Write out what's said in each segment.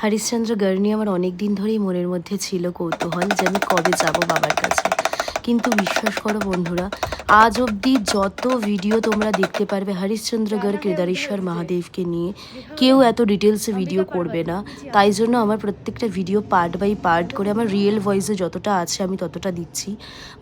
হরিশ্চন্দ্রগড় নিয়ে আমার অনেক দিন ধরেই মনের মধ্যে ছিল কৌতূহল যে আমি কবে যাব বাবার কাছে। কিন্তু বিশ্বাস করো বন্ধুরা, আজ অবধি যত ভিডিও তোমরা দেখতে পারবে হরিশ্চন্দ্রগড় কেদারেশ্বর মহাদেবকে নিয়ে, কেউ এত ডিটেলসে ভিডিও করবে না। তাই জন্য আমার প্রত্যেকটা ভিডিও পার্ট বাই পার্ট করে আমার রিয়েল ভয়েসে যতটা আছে আমি ততটা দিচ্ছি,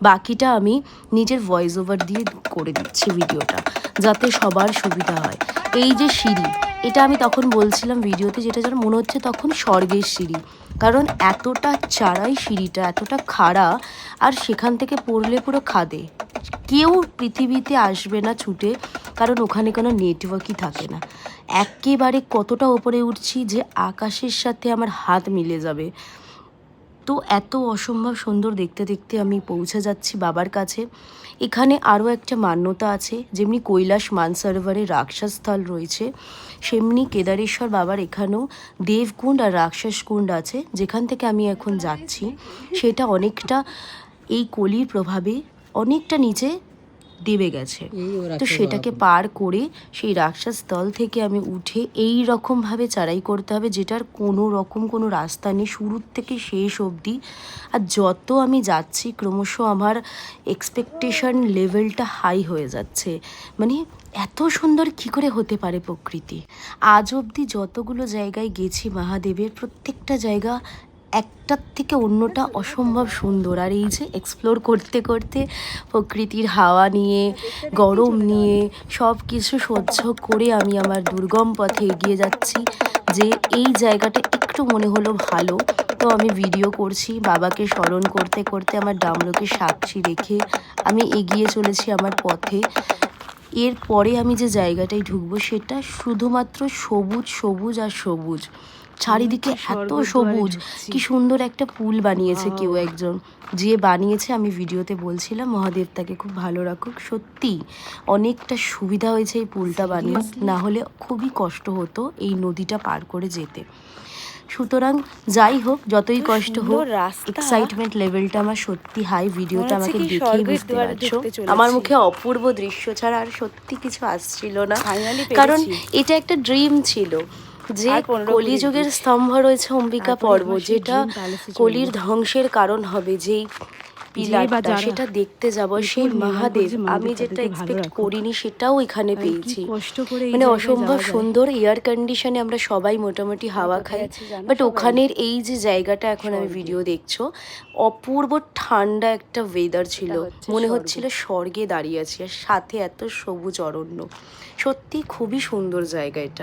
বাকিটা আমি নিজের ভয়েস ওভার দিয়ে করে দিচ্ছি ভিডিওটা, যাতে সবার সুবিধা হয়। এই যে সিঁড়ি, এটা আমি তখন বলছিলাম ভিডিওতে, যেটা যেন মনে হচ্ছে তখন স্বর্গের সিঁড়ি, কারণ এতটা চাড়াই সিঁড়িটা, এতটা খাড়া, আর সেখান থেকে পড়লে পুরো খাদে। কেউ পৃথিবীতে আসবে না ছুটে, কারণ ওখানে কোনো নেটওয়ার্কই থাকে না। একেবারে কতটা ওপরে উঠছি যে আকাশের সাথে আমার হাত মিলে যাবে। তো এত অসম্ভব সুন্দর দেখতে দেখতে আমি পৌঁছে যাচ্ছি বাবার কাছে। এখানে আরও একটা মান্যতা আছে, যেমনি কৈলাস মানসরোবরে রাক্ষসস্থল রয়েছে, সেমনি কেদারেশ্বর বাবার এখানেও দেবকুণ্ড আর রাক্ষস কুণ্ড আছে, যেখান থেকে আমি এখন যাচ্ছি। সেটা অনেকটা এই কলির প্রভাবে অনেকটা নিচে দেবে গেছে। তো সেটাকে পার করে সেই রাক্ষস স্থল থেকে আমি উঠে এই রকমভাবে চড়াই করতে হবে, যেটার কোনো রকম কোনো রাস্তা নেই শুরুর থেকে শেষ অবধি। আর যত আমি যাচ্ছি ক্রমশ আমার এক্সপেকটেশন লেভেলটা হাই হয়ে যাচ্ছে। মানে এত সুন্দর কি করে হতে পারে প্রকৃতি। আজ অবধি যতগুলো জায়গায় গেছি মহাদেবের, প্রত্যেকটা জায়গা একটার থেকে অন্যটা অসম্ভব সুন্দর। আর এই যে এক্সপ্লোর করতে করতে প্রকৃতির হাওয়া নিয়ে, গরম নিয়ে, সব কিছু সহ্য করে আমি আমার দুর্গম পথে এগিয়ে যাচ্ছি। যে এই জায়গাটা একটু মনে হলো ভালো, তো আমি ভিডিও করছি বাবাকে স্মরণ করতে করতে, আমার ডামরুকে সাক্ষী রেখে আমি এগিয়ে চলেছি আমার পথে। এরপরে আমি যে জায়গাটায় ঢুকবো সেটা শুধুমাত্র সবুজ সবুজ আর সবুজ, চারিদিকে এত সবুজ। কি সুন্দর একটা পুল বানিয়েছে কেউ একজন, যে বানিয়েছে আমি ভিডিওতে বলছিলাম, মহাদেব তাকে খুব ভালো রাখুক। সত্যি অনেকটা সুবিধা হয়েছে এই পুলটা বানিয়ে, না হলে খুবই কষ্ট হতো এই নদীটা পার করে যেতে। সুতরাং যাই হোক, যতই কষ্ট হোক, এক্সাইটমেন্ট লেভেলটা আমার সত্যি হাই। ভিডিওটা আমাকে দেখেই বুঝতে পারছো, আমার মুখে অপূর্ব দৃশ্য ছাড়া আর সত্যি কিছু আসছিল না, কারণ এটা একটা ড্রিম ছিল যে কলিযুগের স্তম্ভ রয়েছে অম্বিকা পর্বত, যেটা কলির ধ্বংসের কারণ হবে, যেই পিলারটা সেটা দেখতে যাব, সেই মহাদেব আমি যেটা এক্সপেক্ট করিনি সেটাও এখানে পেয়েছি। মানে অসম্ভব সুন্দর। এয়ার কন্ডিশনে আমরা সবাই মোটামুটি হাওয়া খাই, বাট ওখানের এই যে জায়গাটা এখন আমি ভিডিও দেখছো, অপূর্ব ঠান্ডা একটা ওয়েদার ছিল, মনে হচ্ছিল স্বর্গে দাঁড়িয়ে আছি, আর সাথে এত সবুজ অরণ্য। সত্যি খুবই সুন্দর জায়গা এটা।